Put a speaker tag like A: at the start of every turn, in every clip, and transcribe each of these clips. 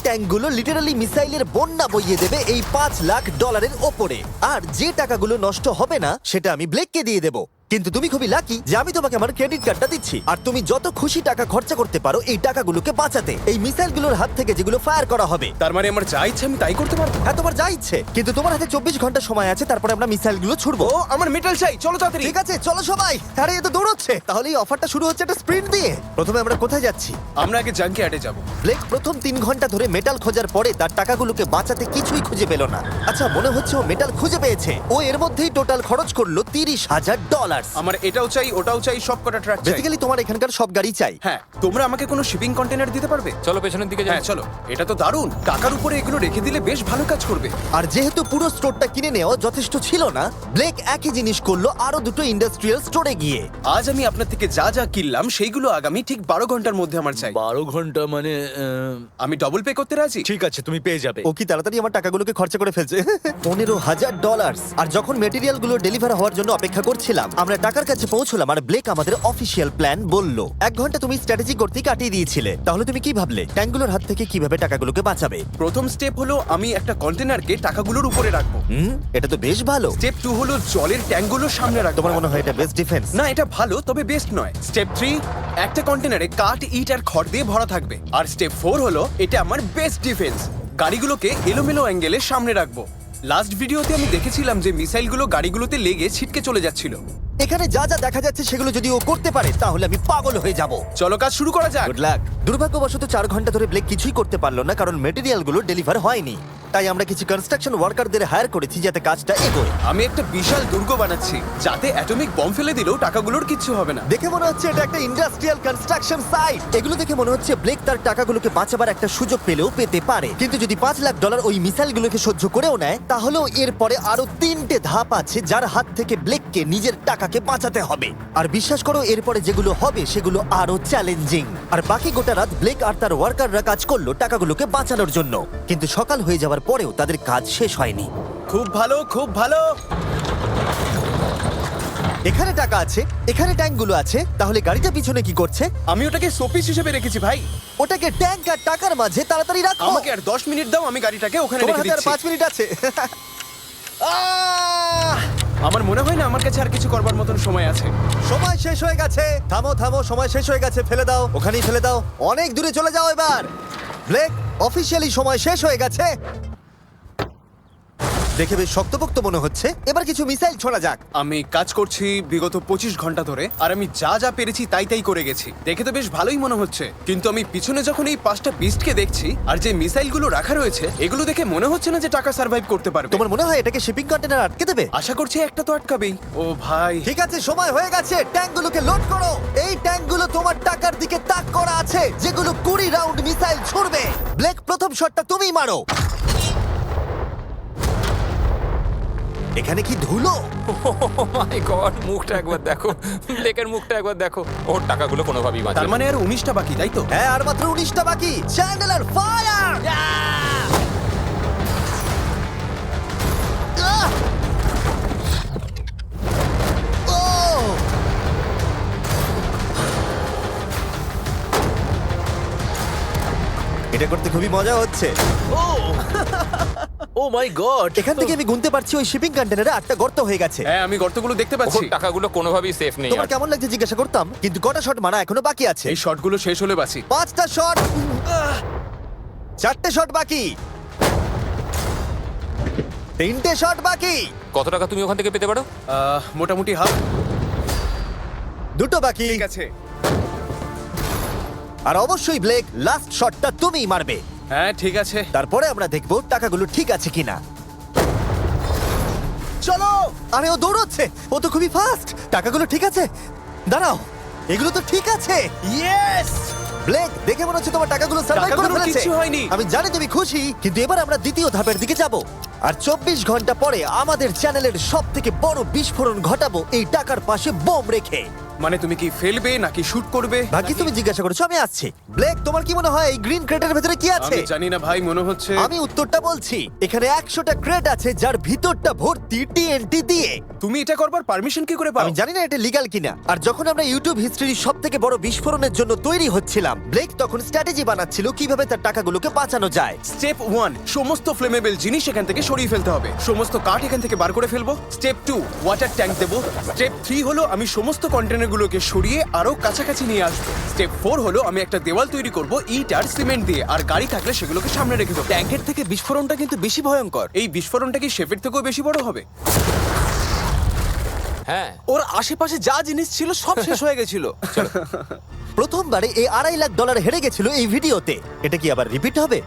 A: ট্যাঙ্কগুলো literally মিসাইলের বন্যা বইয়ে দেবে এই $5 লাখ ওপরে। আর যে টাকাগুলো নষ্ট হবে না সেটা আমি ব্লেককে দিয়ে দেবো। কিন্তু তুমি খুবই লাকি যে আমি তোমাকে আমার ক্রেডিট কার্ডটা দিচ্ছি, আর তুমি যত খুশি টাকা খরচা করতে পারো এই টাকাগুলোকে বাঁচাতে, এই মিসাইলগুলোর হাত থেকে যেগুলো ফায়ার করা হবে।
B: তার মানে আমার যা ইচ্ছে আমি তাই করতে পারবো?
A: হ্যাঁ, তোমার যা ইচ্ছে, কিন্তু তোমার হাতে 24 ঘন্টা সময় আছে, তারপরে আমরা মিসাইলগুলো ছুড়বো।
B: ও আমার মেটাল চাই, চলো তাড়াতাড়ি।
A: ঠিক আছে, চলো সবাই। আরে এ তো দৌড়চ্ছে। তাহলে এই অফারটা শুরু হচ্ছে একটা স্প্রিন্ট দিয়ে। প্রথমে আমরা কোথায় যাচ্ছি?
B: আমরা আগে জাঙ্কি অ্যাডে যাব।
A: ব্লেক প্রথম 3 ঘন্টা ধরে মেটাল খোঁজার পরে তার টাকাগুলোকে বাঁচাতে কিছুই খুঁজে পেল না। আচ্ছা, মনে হচ্ছে ও মেটাল খুঁজে পেয়েছে। ও এর মধ্যেই টোটাল খরচ করলো $30,000।
B: আমার এটাও চাই, ওটাও চাই, সব কটা ট্রাক চাই।
A: বেসিক্যালি তোমার এখানকার সব গাড়ি চাই।
B: হ্যাঁ, তোমরা আমাকে কোনো শিপিং কন্টেনার দিতে পারবে?
C: চলো পেছনের দিকে যাই।
B: হ্যাঁ চলো, এটা তো দারুণ। টাকার উপরে এগুলো রেখে দিলে বেশ ভালো কাজ করবে।
A: আর যেহেতু পুরো স্টোরটা কিনে নেওয়া যথেষ্ট ছিল না, ব্লেক একই জিনিস করলো আরো দুটো ইন্ডাস্ট্রিয়াল স্টোরে গিয়ে।
B: আজ আমি আপনার থেকে যা যা কিনলাম সেইগুলো আগামী ঠিক 12 ঘন্টার মধ্যে আমার চাই।
D: 12 ঘন্টা মানে
B: আমি ডবল পে করতে রাজি।
D: ঠিক আছে, তুমি পেয়ে যাবে।
A: ও কি তাড়াতাড়ি আমার টাকাগুলোকে খরচা করে ফেলছে। $15,000। আর যখন মেটেরিয়াল গুলো ডেলিভার হওয়ার জন্য অপেক্ষা করছিলাম, আমরা টাকার কাছে পৌঁছলাম আর ব্লেক আমাদের অফিসিয়াল প্ল্যান বলল। 1 ঘন্টা তুমি স্ট্র্যাটেজি করতে কাটিয়ে দিয়েছিলে, তাহলে তুমি কি ভাবলে ট্যাঙ্কগুলোর হাত থেকে কিভাবে টাকাগুলোকে বাঁচাবে?
B: প্রথম স্টেপ হলো আমি একটা কন্টেনারকে টাকাগুলোর উপরে রাখবো।
A: এটা তো বেশ ভালো।
B: স্টেপ 2 হলো জলের ট্যাঙ্কগুলো সামনে রাখবো।
A: তোমার মনে হয় এটা বেস্ট ডিফেন্স?
B: না, এটা ভালো তবে বেস্ট নয়। স্টেপ 3, একটা কন্টেনারে কাঠ, ইট আর খড় দিয়ে ভরা থাকবে। আর স্টেপ 4 হলো এটা আমার বেস্ট ডিফেন্স, গাড়িগুলোকে এলোমেলো অ্যাঙ্গেলে সামনে রাখবো। লাস্ট ভিডিওতে আমি দেখেছিলাম যে মিসাইলগুলো গাড়িগুলোতে লেগে ছিটকে চলে যাচ্ছিল।
A: এখানে যা যা দেখা যাচ্ছে সেগুলো যদি ও করতে পারে তাহলে আমি পাগল হয়ে যাব।
B: চলো কাজ শুরু করা যাক।
A: Good luck. দুর্ভাগ্যবশত 4 ঘন্টা ধরে ব্লেক কিছুই করতে পারলো না, কারণ মেটেরিয়ালগুলো ডেলিভার হয়নি। তাই আমরা কিছু কনস্ট্রাকশন ওয়ার্কারদের হায়ার করেছি যাতে কাজটা এগোয়।
B: আমি একটা বিশাল দুর্গ বানাচ্ছি যাতে অ্যাটমিক বম ফেলে দিলেও টাকাগুলোর কিচ্ছু হবে না।
A: দেখে মনে হচ্ছে এটা একটা ইন্ডাস্ট্রিয়াল কনস্ট্রাকশন সাইট। এগুলো দেখে মনে হচ্ছে ব্লেক তার টাকাগুলোকে বাঁচাবার একটা সুযোগ পেলেও পেতে পারে, কিন্তু যদি $5 লাখ ওই মিসাইলগুলোকে সহ্য করেও নেয়, তাহলেও এরপরে আরো 3টে ধাপ আছে যার হাত থেকে ব্লেককে নিজের টাকাকে বাঁচাতে হবে। আর বিশ্বাস করো, এরপরে যেগুলো হবে সেগুলো আরো চ্যালেঞ্জিং। আর বাকি গোটা রাত ব্লেক আর তার ওয়ার্কাররা কাজ করলো টাকাগুলোকে বাঁচানোর জন্য, কিন্তু সকাল হয়ে যাওয়ার পরেও তাদের কাজ শেষ হয়নি।
B: খুব ভালো, খুব ভালো।
A: এখানে টাকা আছে, এখানে ট্যাঙ্কগুলো আছে, তাহলে গাড়িটা পিছনে কি করছে?
B: আমি ওটাকে শোপিস হিসেবে রেখেছি ভাই।
A: ওটাকে ট্যাঙ্ক আর টাকার মাঝে তাড়াতাড়ি রাখো।
B: আমাকে আর 10 মিনিট দাও, আমি গাড়িটাকে ওখানে
A: তোমার
B: রেখে
A: হাতে আর
B: দিচ্ছি।
A: 5 মিনিট আছে।
B: আমার মনে হয় না আমার কাছে আর কিছু করবার মতন সময় আছে।
A: সময় শেষ হয়ে গেছে। থামো থামো, সময় শেষ হয়ে গেছে। ফেলে দাও, ওখানেই ফেলে দাও। অনেক দূরে চলে যাও এবার। ব্লেক, অফিসিয়ালি সময় শেষ হয়ে গেছে। দেখে বেশ শক্তপোক্ত মনে হচ্ছে। এবার কিছু মিসাইল ছোড়া যাক।
B: আমি কাজ করছি বিগত 25 ঘন্টা ধরে, আর আমি যা যা পেরেছি তাই তাই করে গেছি। দেখে তো বেশ ভালোই মনে হচ্ছে, কিন্তু আমি পিছনে যখন এই 5টা বিস্টকে দেখছি আর যে মিসাইলগুলো রাখা রয়েছে, এগুলো দেখে মনে হচ্ছে না যে টাকা সার্ভাইভ করতে পারবে।
A: তোমার মনে হয় এটাকে শিপিং কন্টেনার আটকে দেবে?
B: আশা করছি একটা তো আটকাবেই। ও ভাই,
A: ঠিক আছে, সময় হয়ে গেছে। ট্যাঙ্কগুলোকে লোড করো। এই ট্যাঙ্কগুলো তোমার টাকার দিকে তাক করা আছে, যেগুলো 20 রাউন্ড মিসাইল ছুড়বে। ব্লেক, প্রথম শটটা তুমিই মারো। এখানে কি ধুলো?
C: মাই গড, মুখটা একবার দেখো, ব্লেকের মুখটা একবার দেখো। ওর টাকাগুলো কোনোভাবেই
B: তার
C: বাঁচবে।
B: মানে আর 19টা বাকি, তাই তো?
A: হ্যাঁ, আর মাত্র 19টা বাকি। Chandler fire! এটা করতে খুবই মজা হচ্ছে।
D: ও মাই গড!
A: এখান থেকে আমি গুনতে পারছি ওই শিপিং কন্টেনারে 8টা গর্ত হয়ে গেছে।
B: হ্যাঁ, আমি গর্তগুলো দেখতে
C: ওর
B: পাচ্ছি।
C: টাকাগুলো কোনোভাবেই সেফ নেই।
A: তোমার কেমন লাগছে জিজ্ঞাসা করতাম, কিন্তু কটা শট মারা এখনো বাকি আছে।
B: এই শটগুলো শেষ হলে বাঁচি।
A: 5টা শট, 4টে শট বাকি, 3টে শট বাকি,
C: কত টাকা তুমি ওখান থেকে পেতে পারো?
B: মোটামুটি হাফ।
A: 2টো বাকি।
B: ঠিক আছে।
A: আর অবশ্যই ব্লেক, লাস্ট শটটা তুমিই মারবে।
B: হ্যাঁ ঠিক আছে।
A: তারপরে আমরা দেখবো টাকাগুলো ঠিক আছে কিনা। চলো। আরে ও দৌড়চ্ছে, ও তো খুবই ফাস্ট। টাকাগুলো ঠিক আছে? দাঁড়াও, এগুলো তো ঠিক আছে।
B: ইয়েস!
A: ব্লেক, দেখে মনে হচ্ছে তোমার টাকাগুলো সার্ভাইভ করে
B: টাকাগুলোর
A: ফেলেছে।
B: কিচ্ছু হয়নি।
A: আমি জানি তুমি খুশি, কিন্তু এবার আমরা দ্বিতীয় ধাপের দিকে যাব। আর 24 ঘন্টা পরে আমাদের চ্যানেলের সবথেকে বড় বিস্ফোরণ ঘটাবো এই টাকার পাশে বোম রেখে।
B: মানে তুমি কি ফেলবে নাকি শুট করবে?
A: ভাগ্যিস তুমি জিজ্ঞাসা করেছো, আমি আসছি। ব্লেক, তোমার কি মনে হয় এই গ্রিন ক্রেটের ভেতরে কি আছে?
B: আমি জানি না ভাই, মনে হচ্ছে
A: আমি উত্তরটা বলছি। এখানে 100টা ক্রেট আছে যার ভিতরটা ভর্তি টিএনটি দিয়ে।
B: তুমি এটা করবার পারমিশন কি করে পাও?
A: আমি জানি না এটা লিগ্যাল কিনা। আর যখন আমরা ইউটিউব হিস্ট্রির সবথেকে বড় বিস্ফোরণের জন্য তৈরি হচ্ছিলাম, ব্লেক তখন স্ট্র্যাটেজি বানাচ্ছিল কিভাবে তার টাকাগুলোকে বাঁচানো যায়।
B: স্টেপ 1, সমস্ত ফ্লেমেবল জিনিস এখান থেকে সরিয়ে ফেলতে হবে। সমস্ত কাঠ এখান থেকে বার করে ফেলবো। স্টেপ 2, ওয়াটার ট্যাঙ্ক দেবো। স্টেপ 3 হলো আমি সমস্ত কন্টেনারগুলোকে সরিয়ে আরো কাছাকাছি নিয়ে আসবো। স্টেপ 4 হলো আমি একটা দেওয়াল তৈরি করব ইট আর সিমেন্ট দিয়ে, আর গাড়ি থাকলে সেগুলোকে সামনে রেখে দেবো।
E: ট্যাঙ্কের থেকে বিস্ফোরণটা কিন্তু বেশি ভয়ঙ্কর।
B: এই বিস্ফোরণটা কি শেফের থেকেও বেশি বড় হবে?
C: হ্যাঁ,
E: ওর আশেপাশে যা জিনিস ছিল সব শেষ হয়ে গেছিল।
A: প্রথমবারে এই $2.5 লাখ হেরে গেছিল এই ভিডিওতে। এটা কি আবার রিপিট হবে?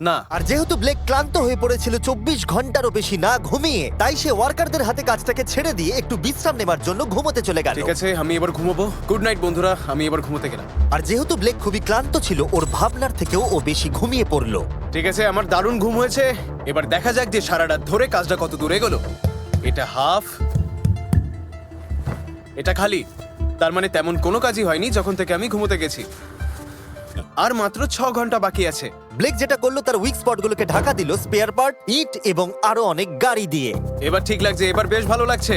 B: না,
A: আর যেহেতু ব্লেক ক্লান্ত হয়ে পড়েছিল 24 ঘন্টারও বেশি না ঘুমিয়ে, তাই সে ওয়ার্কারদের হাতে কাজটাকে ছেড়ে দিয়ে একটু বিশ্রাম নেবার জন্য ঘুমোতে চলে গেল।
B: ঠিক আছে, আমি এবার ঘুমাবো। গুড নাইট বন্ধুরা, আমি এবার ঘুমোতে গেলাম।
A: আর যেহেতু ব্লেক খুবই ক্লান্ত ছিল, ওর ভাবনার থেকেও ও বেশি ঘুমিয়ে পড়লো।
B: ঠিক আছে, আমার দারুণ ঘুম হয়েছে। এবার দেখা যাক যে সারা রাত ধরে কাজটা কত দূর এগোলো। এটা হাফ, এটা খালি। তার মানে তেমন কোনো কাজই হয়নি যখন থেকে আমি ঘুমোতে গেছি। আর মাত্র 6 ঘন্টা বাকি আছে।
A: ব্লেক যেটা করলো তার উইক স্পটগুলোকে ঢাকা দিল স্পেয়ার পার্ট, ইট এবং আরো অনেক গাড়ি দিয়ে।
B: এবার ঠিক লাগছে, এবার বেশ ভালো লাগছে।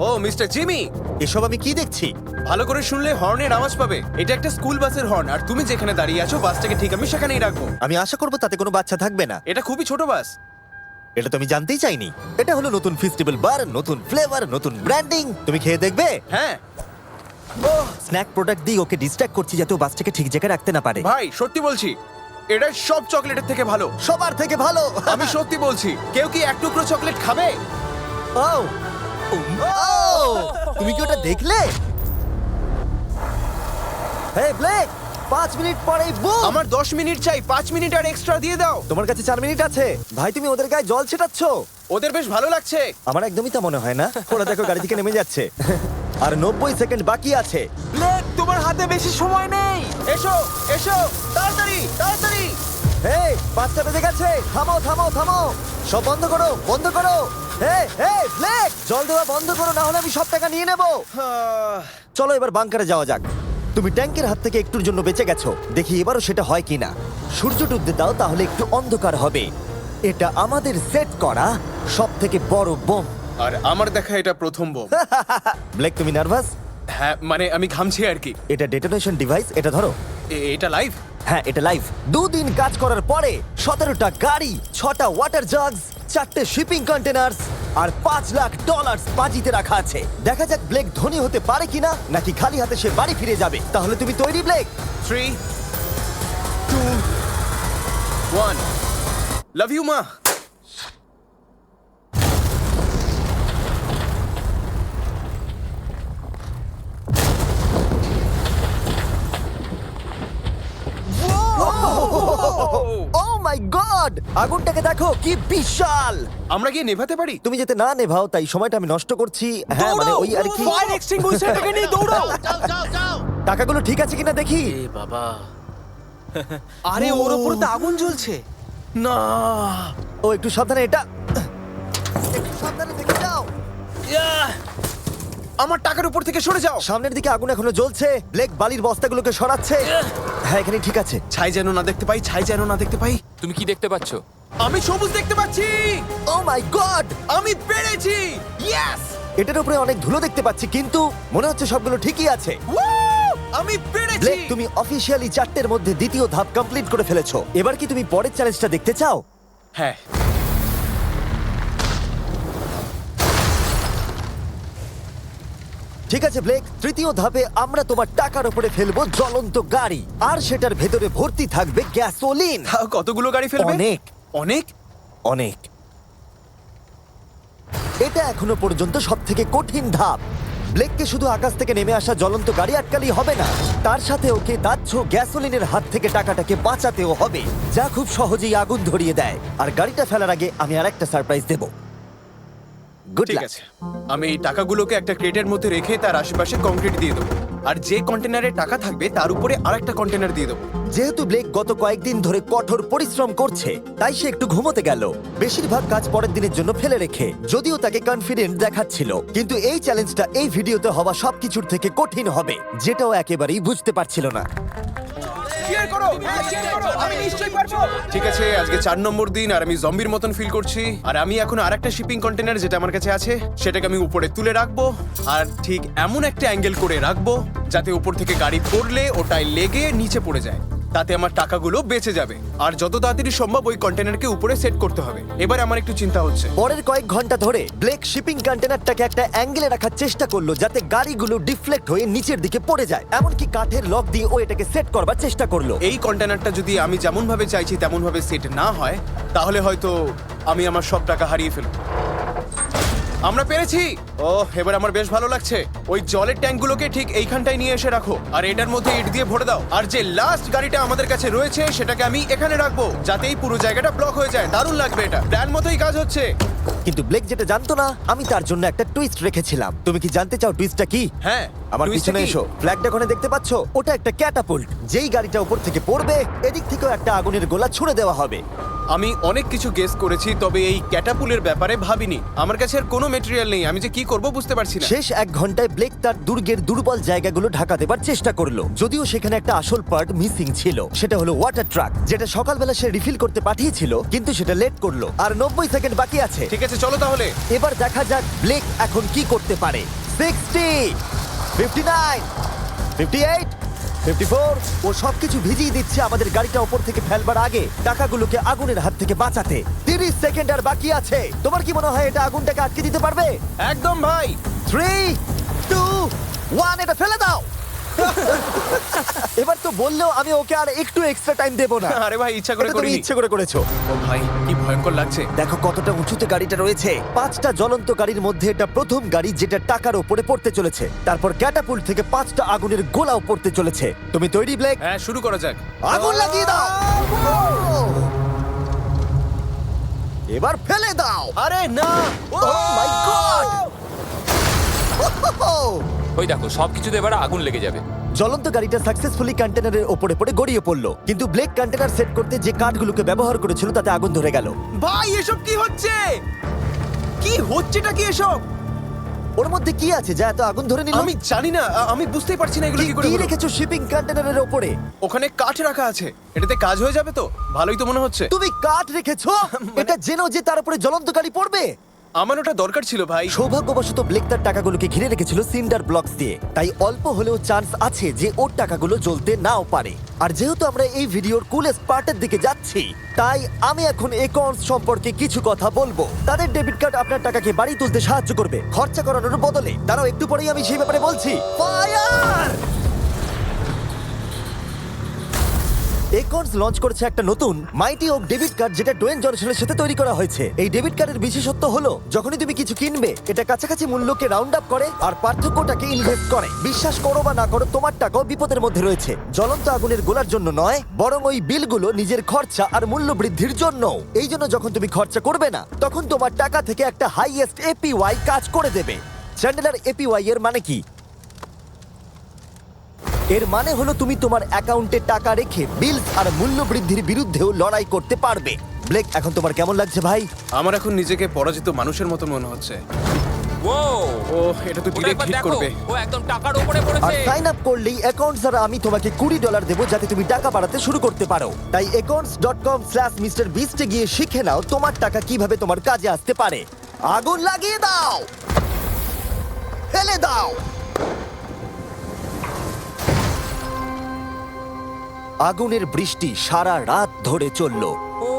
B: ও মিস্টার জিমি,
A: এসব আমি কি দেখছি?
B: ভালো করে শুনলে হর্নের আওয়াজ পাবে। এটা একটা স্কুল বাসের হর্ন, আর তুমি যেখানে দাঁড়িয়ে আছো বাসটাকে ঠিক আমি সেখানেই রাখবো।
A: আমি আশা করবো তাতে কোনো বাচ্চা থাকবে না।
B: এটা খুবই ছোট বাস।
A: এটা তো আমি জানতেই চাইনি। এটা হলো নতুন ফেস্টিভ্যাল বার, নতুন ফ্লেভার, নতুন ব্র্যান্ডিং। তুমি খেয়ে দেখবে?
B: হ্যাঁ
A: স্ন্যাক প্রোডাক্ট দিয়ে ওকে ডিস্ট্র্যাক্ট করছি যাতে ও বাসটাকে ঠিক জায়গায় রাখতে না পারে।
B: ভাই, সত্যি বলছি, এটা সব চকলেটের থেকে ভালো।
A: সবার থেকে ভালো।
B: আমি সত্যি বলছি। কেউ কি এক টুকরো চকলেট খাবে?
A: ও তুমি কি ওটা দেখলে? হে ব্লেক, 5 মিনিট পরেই বুম।
B: আমার 10 মিনিট চাই, 5 মিনিট আর এক্সট্রা দিয়ে দাও।
A: তোমার কাছে 4 মিনিট আছে। ভাই, তুমি ওদের গায়ে জল ছেটাচ্ছ।
B: ওদের বেশ ভালো লাগছে।
A: আমার একদমই তা মনে হয় না। ওরা দেখো গাড়ি থেকে নেমে যাচ্ছে। আর 90 সেকেন্ড বাকি আছে।
E: ব্লেক, তোমার হাতে বেশি সময় নেই।
B: এসো এসো, তাড়াতাড়ি তাড়াতাড়ি।
A: এই 5টা বেজে গেছে। থামো থামো থামো, সব বন্ধ করো, বন্ধ করো। ব্লেক, জল দেওয়া বন্ধ করো, না হলে আমি সব টাকা নিয়ে নেব। চলো এবার বাংকারে যাওয়া যাক। তুমি ট্যাঙ্কের হাত থেকে একটুর জন্য বেঁচে গেছো। দেখি এবারও সেটা হয় কিনা। সূর্য ডুবতে দাও, তাহলে একটু অন্ধকার হবে। এটা আমাদের সেট করা সব থেকে বড় বোম।
B: আর আমার দেখা এটা প্রথম বোম।
A: ব্লেক, তুমি নার্ভাস?
B: হ্যাঁ, মানে আমি ঘামছি আর কি।
A: এটা ডেটোনেশন ডিভাইস, এটা ধরো।
B: এটা লাইভ?
A: হ্যাঁ, এটা লাইভ। 2 দিন কাজ করার পরে 17টা গাড়ি, 6টা ওয়াটার জাগস, 4টে শিপিং কন্টেনার্স আর $5 লাখ বাজিতে রাখা আছে। দেখা যাক ব্লেক ধনী হতে পারে কিনা, নাকি খালি হাতে সে বাড়ি ফিরে যাবে। তাহলে তুমি তৈরি ব্লেক?
B: 3, 2, 1। লাভ ইউ মা।
A: ও মাই গড, আগুনটাকে দেখো কি বিশাল।
B: আমরা গিয়ে নেভাতে পারি?
A: তুমি যেতে না নেভাও, তাই সময়টা আমি নষ্ট করছি। হ্যাঁ, মানে ওই আর কি।
E: ফায়ার এক্সটিংগুইশারটাকে নিয়ে দৌড়াও।
A: টাকাগুলো ঠিক আছে কিনা দেখি।
E: আরে ওর উপরে তো আগুন জ্বলছে।
B: না,
A: ও একটু সাবধানে, এটা একটু সাবধানে থেকে যাও।
B: আমার টাকার উপর থেকে সরে যাও।
A: সামনের দিকে আগুন এখনো জ্বলছে। ব্লেক বালির বস্তাগুলোকে সরাচ্ছে। হ্যাঁ, এখানে ঠিক আছে।
B: ছাই যেন না দেখতে পাই, ছাই যেন না দেখতে পাই।
C: তুমি কি দেখতে পাচ্ছ?
B: আমি সবুজ দেখতে পাচ্ছি।
A: ও মাই গড,
B: আমি পেরেছি। ইয়েস!
A: এটার উপরে অনেক ধুলো দেখতে পাচ্ছি, কিন্তু মনে হচ্ছে সবগুলো ঠিকই আছে।
B: আমি পেরেছি।
A: ব্লেক, তুমি অফিসিয়ালি 4টের মধ্যে দ্বিতীয় ধাপ কমপ্লিট করে ফেলেছো। এবার কি তুমি পরের চ্যালেঞ্জটা দেখতে চাও?
B: হ্যাঁ।
A: ঠিক আছে ব্লেক, তৃতীয় ধাপে আমরা তোমার টাকার উপরে ফেলবো জ্বলন্ত গাড়ি, আর সেটার ভেতরে ভর্তি থাকবে গ্যাসোলিন।
B: তাও কতগুলো গাড়ি ফেলবে?
A: অনেক
B: অনেক।
A: অনেক। এটা এখনো পর্যন্ত সব থেকে কঠিন ধাপ। ব্লেককে শুধু আকাশ থেকে নেমে আসা জ্বলন্ত গাড়ি আটকালেই হবে না, তার সাথে ওকে দাহ্য গ্যাসোলিনের হাত থেকে টাকাটাকে বাঁচাতেও হবে, যা খুব সহজেই আগুন ধরিয়ে দেয়। আর গাড়িটা ফেলার আগে আমি আরেকটা সারপ্রাইজ দেব। গুড
B: ঠিক
A: লাক।
B: আছে, আমি এই টাকাগুলোকে একটা ক্রেটের মধ্যে রেখে তার আশেপাশে কংক্রিট দিয়ে দেবো, আর যে কন্টেনারে টাকা থাকবে তার উপরে আরেকটা কন্টেনার দিয়ে দেবো।
A: যেহেতু ব্লেক গত কয়েকদিন ধরে কঠোর পরিশ্রম করছে তাই সে একটু ঘুমোতে গেল, বেশিরভাগ কাজ পরের দিনের জন্য ফেলে রেখে, যদিও তাকে কনফিডেন্ট দেখাচ্ছিল। কিন্তু এই চ্যালেঞ্জটা এই ভিডিওতে হওয়া সবকিছুর থেকে কঠিন হবে, যেটাও একেবারেই বুঝতে পারছিল না।
B: ঠিক আছে, আজকে 4 নম্বর দিন আর আমি জম্বির মতন ফিল করছি। আর আমি এখন আরেকটা শিপিং কন্টেনার যেটা আমার কাছে আছে সেটাকে আমি উপরে তুলে রাখবো, আর ঠিক এমন একটা অ্যাঙ্গেল করে রাখবো যাতে উপর থেকে গাড়ি পড়লে ওটাই লেগে নিচে পড়ে যায়, তাতে আমার টাকাগুলো বেঁচে যাবে। আর যত তাড়াতাড়ি সম্ভব ওই কন্টেনারকে উপরে সেট করতে হবে। এবার আমার একটু চিন্তা হচ্ছে।
A: পরের কয়েক ঘন্টা ধরে ব্লেক শিপিং কন্টেনারটাকে একটা অ্যাঙ্গেলে রাখার চেষ্টা করলো যাতে গাড়িগুলো ডিফ্লেক্ট হয়ে নিচের দিকে পড়ে যায়। এমনকি কাঠের লক দিয়ে ও এটাকে সেট করবার চেষ্টা করলো।
B: এই কন্টেনারটা যদি আমি যেমন ভাবে চাইছি তেমন ভাবে সেট না হয় তাহলে হয়তো আমি আমার সব টাকা হারিয়ে ফেলব। আমরা পেরেছি। ও, এবার আমার বেশ ভালো লাগছে। ওই জলের ট্যাঙ্কগুলোকে ঠিক এইখানটায় নিয়ে এসে রাখো, আর এটার মধ্যে ইট দিয়ে ভরে দাও। আর যে লাস্ট গাড়িটা আমাদের কাছে রয়েছে সেটাকে আমি এখানে রাখবো যাতে এই পুরো জায়গাটা ব্লক হয়ে যায়। দারুণ লাগবে, এটা প্ল্যান মতোই কাজ হচ্ছে।
A: কিন্তু ব্লেক যেটা জানতো না, আমি তার জন্য একটা টুইস্ট রেখেছিলাম। তুমি কি জানতে চাও টুইস্টটা কি?
B: হ্যাঁ,
A: আমার
B: twist টা
A: পিছনে
B: কি?
A: এসো। ফ্ল্যাগটা ওখানে দেখতে পাচ্ছ? ওটা একটা ক্যাটাপুল্ট। যেই গাড়িটা উপর থেকে পড়বে এদিক থেকেও একটা আগুনের গোলা ছুড়ে দেওয়া হবে।
B: আমি অনেক কিছু গেস করেছি, তবে এই ক্যাটাপুলের ব্যাপারে ভাবিনি। আমার কাছে আর কোনো মেটেরিয়াল নেই, আমি যে কি করব বুঝতে পারছি না।
A: শেষ 1 ঘন্টায় ব্লেক তার দুর্গের দুর্বল জায়গাগুলো ঢাকা দেবার চেষ্টা করলো, যদিও সেখানে একটা আসল পার্ট মিসিং ছিল। সেটা হলো ওয়াটার ট্রাক, যেটা সকালবেলা সে রিফিল করতে পাঠিয়েছিল, কিন্তু সেটা লেট করলো। আর 90 সেকেন্ড বাকি আছে।
B: ঠিক আছে, চলো তাহলে।
A: এবার দেখা যাক ব্লেক এখন কি করতে পারে। 60, 59, 58, 54। ও সবকিছু ভিজিয়ে দিচ্ছে আমাদের গাড়িটা ওপর থেকে ফেলবার আগে টাকাগুলোকে আগুনের হাত থেকে বাঁচাতে। 30 সেকেন্ড আর বাকি আছে। তোমার কি মনে হয় এটা আগুনটাকে আটকে দিতে পারবে?
B: একদম ভাই।
A: 3, 2, 1, এটা ফেলে দাও। এবার তো বললেও আমি ওকে আর একটু এক্সট্রা টাইম দেব না।
B: আরে ভাই, ইচ্ছা করে
A: এটা তুমি
B: করিনি।
A: ইচ্ছে করে করেছো।
B: ও ভাই, কি ভয়ঙ্কর লাগছে।
A: দেখো কতটা উঁচুতে গাড়িটা রয়েছে। 5টা জ্বলন্ত গাড়ির মধ্যে এটা প্রথম গাড়ি যেটা টাকার উপরে পড়তে চলেছে। তারপর ক্যাটাপুল্ট থেকে 5টা আগুনের গোলাও পড়তে চলেছে। তুমি তৈরি ব্লেক?
B: হ্যাঁ, শুরু করা যাক।
A: আগুন লাগিয়ে দাও। এবার ফেলে দাও।
B: আরে না!
A: ও মাই গড!
C: ওই দেখো সবকিছুতে এবার আগুন লেগে যাবে।
A: জ্বলন্ত গাড়িটা সাকসেসফুলি কন্টেনারের ওপরে পড়ে গড়িয়ে পড়লো, কিন্তু ব্লেক কন্টেনার সেট করতে যে কাঠগুলোকে ব্যবহার করেছিল তাতে আগুন ধরে গেল।
B: ভাই, এসব কি হচ্ছে? কি হচ্ছেটা কি এসব?
A: ওর মধ্যে কি আছে যা এত আগুন ধরে নিল?
B: আমি জানি না, আমি বুঝতেই পারছি না এগুলো কি করে
A: কি
B: হলো।
A: রেখেছো শিপিং কন্টেনারের ওপরে?
B: ওখানে কাঠ রাখা আছে, এটাতে কাজ হয়ে যাবে তো? ভালোই তো মনে হচ্ছে।
A: তুমি কাঠ রেখেছো? এটা জেনো যে তার উপরে জ্বলন্ত গাড়ি পড়বে।
B: আমার ওটা দরকার ছিল ভাই।
A: সৌভাগ্যবশত ব্লেক তার টাকাগুলোকে ঘিরে রেখেছিল সিন্ডার ব্লকস দিয়ে, তাই অল্প হলেও চান্স আছে যে ওর টাকাগুলো জ্বলতে নাও পারে। আর যেহেতু আমরা এই ভিডিওর কুলেস্ট পার্টের দিকে যাচ্ছি, তাই আমি এখন একর্নস সম্পর্কে কিছু কথা বলবো। তাদের ডেবিট কার্ড আপনার টাকাকে বাড়ি তুলতে সাহায্য করবে খরচা করানোর বদলে। দাঁড়াও, একটু পরেই আমি সেই ব্যাপারে বলছি। ফায়ার! একর্নস লঞ্চ করেছে একটা নতুন মাইটি ওক ডেবিট কার্ড, যেটা ডোয়েন জনসনের সাথে তৈরি করা হয়েছে। এই ডেবিট কার্ডের বিশেষত্ব হলো যখনই তুমি কিছু কিনবে এটা কাছাকাছি মূল্যকে রাউন্ড আপ করে আর পার্থক্যটাকে ইনভেস্ট করে। বিশ্বাস করো বা না করো, তোমার টাকাও বিপদের মধ্যে রয়েছে। জ্বলন্ত আগুনের গোলার জন্য নয়, বরং ওই বিলগুলো নিজের খরচা আর মূল্য বৃদ্ধির জন্য। এই জন্য যখন তুমি খরচা করবে না, তখন তোমার টাকা থেকে একটা হাইয়েস্ট এপিওয়াই কাজ করে দেবে। চ্যান্ডেলার, এপিওয়াই এর মানে কি? এর মানে হলো তুমি তোমার অ্যাকাউন্টে টাকা রেখে বিল আর মূল্য বৃদ্ধির বিরুদ্ধেও লড়াই করতে পারবে। ব্লেক, এখন তোমার কেমন লাগছে ভাই?
B: আমার এখন নিজেকে পরাজিত মানুষের মতো মনে হচ্ছে।
C: ও
B: ও, এটা তো
C: ওটা
B: ডিরেক্ট
C: একবার
B: হিট
C: দেখো,
B: করবে।
C: ও একদম টাকার উপরে
A: আর
C: পড়েছে।
A: সাইন আপ করলেই অ্যাকাউন্টস দ্বারা আমি তোমাকে $20 দেবো যাতে তুমি টাকা বাড়াতে শুরু করতে পারো। তাই accounts.com/MrBeast এ গিয়ে শিখে নাও তোমার টাকা কিভাবে তোমার কাজে আসতে পারে। আগুন লাগিয়ে দাও, ফেলে দাও। আগুনের বৃষ্টি সারা রাত ধরে চলল,
C: ও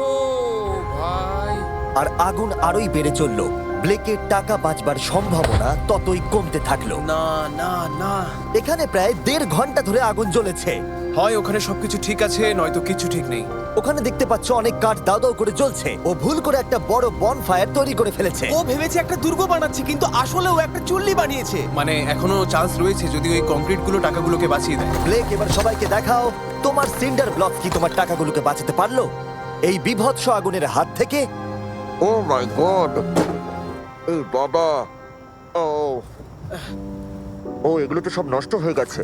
C: ভাই,
A: আর আগুন আরোই বেড়ে চলল। ব্লেকের টাকা বাঁচবার সম্ভাবনা ততই কমতে থাকলো।
B: না না না,
A: এখানে প্রায় 1.5 ঘন্টা ধরে আগুন জ্বলেছে।
B: হয় ওখানে সবকিছু ঠিক আছে, নয়তো কিছু ঠিক নেই।
A: ওখানে দেখতে পাচ্ছ অনেক কাঠ দাও দাও করে জ্বলছে। ও ভুল করে একটা বড় বনফায়ার তৈরি করে ফেলেছে।
E: ও ভেবেছে একটা দুর্গ বানাচ্ছে, কিন্তু আসলে ও একটা চুল্লি বানিয়েছে।
B: মানে এখনো চান্স রয়েছে যদি ওই কংক্রিট গুলো টাকাগুলোকে বাঁচিয়ে দেয়।
A: ব্লেক, এবার সবাইকে দেখাও তোমার সিন্ডার ব্লক কি তোমার টাকাগুলোকে বাঁচাতে পারলো এই বিভৎস আগুনের হাত থেকে।
F: ও মাই গড! এই বাবা! ও ও, এগুলো তো সব নষ্ট হয়ে গেছে।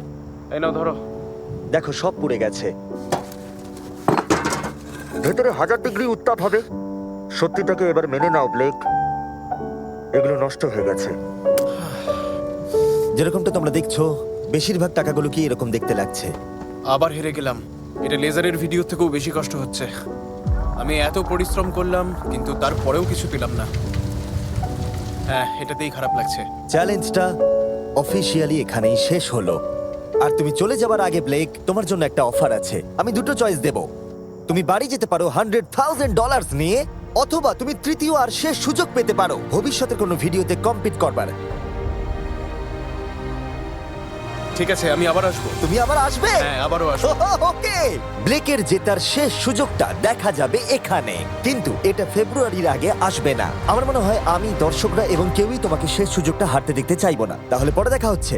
B: এই নাও ধরো।
A: দেখো সব পুড়ে গেছে। ভেতরে 1000 ডিগ্রি উত্তাপ হবে। সত্যিটাকে এবার মেনে নাও ব্লেক, এগুলো নষ্ট হয়ে গেছে। যেরকমটা তোমরা দেখছো বেশিরভাগ টাকাগুলো কি এরকম দেখতে লাগছে।
B: আবার হেরে গেলাম। এটা লেজারের ভিডিও থেকেও বেশি কষ্ট হচ্ছে। আমি এত পরিশ্রম করলাম কিন্তু তারপরেও কিছু পেলাম না। হ্যাঁ, এটাতেই খারাপ লাগছে।
A: চ্যালেঞ্জটা অফিসিয়ালি এখানেই শেষ হলো। আর তুমি চলে যাবার আগে ব্লেক, তোমার জন্য একটা অফার আছে। আমি দুটো চয়েস দেব, তুমি বাড়ি যেতে পারো $100,000 নিয়ে, অথবা তুমি তৃতীয় আর শেষ সুযোগ পেতে পারো ভবিষ্যতের কোনো ভিডিওতে কম্পিট করবার।
B: ঠিক আছে, আমি আবার আসবো।
A: তুমি আবার আসবে?
B: হ্যাঁ, আবারও আসবো।
A: ওকে, ব্লেকের জেতার শেষ সুযোগটা দেখা যাবে এখানে, কিন্তু এটা ফেব্রুয়ারির আগে আসবে না। আমার মনে হয় আমি, দর্শকরা এবং কেউই তোমাকে শেষ সুযোগটা হারতে দেখতে চাইবো না। তাহলে পরে দেখা হচ্ছে।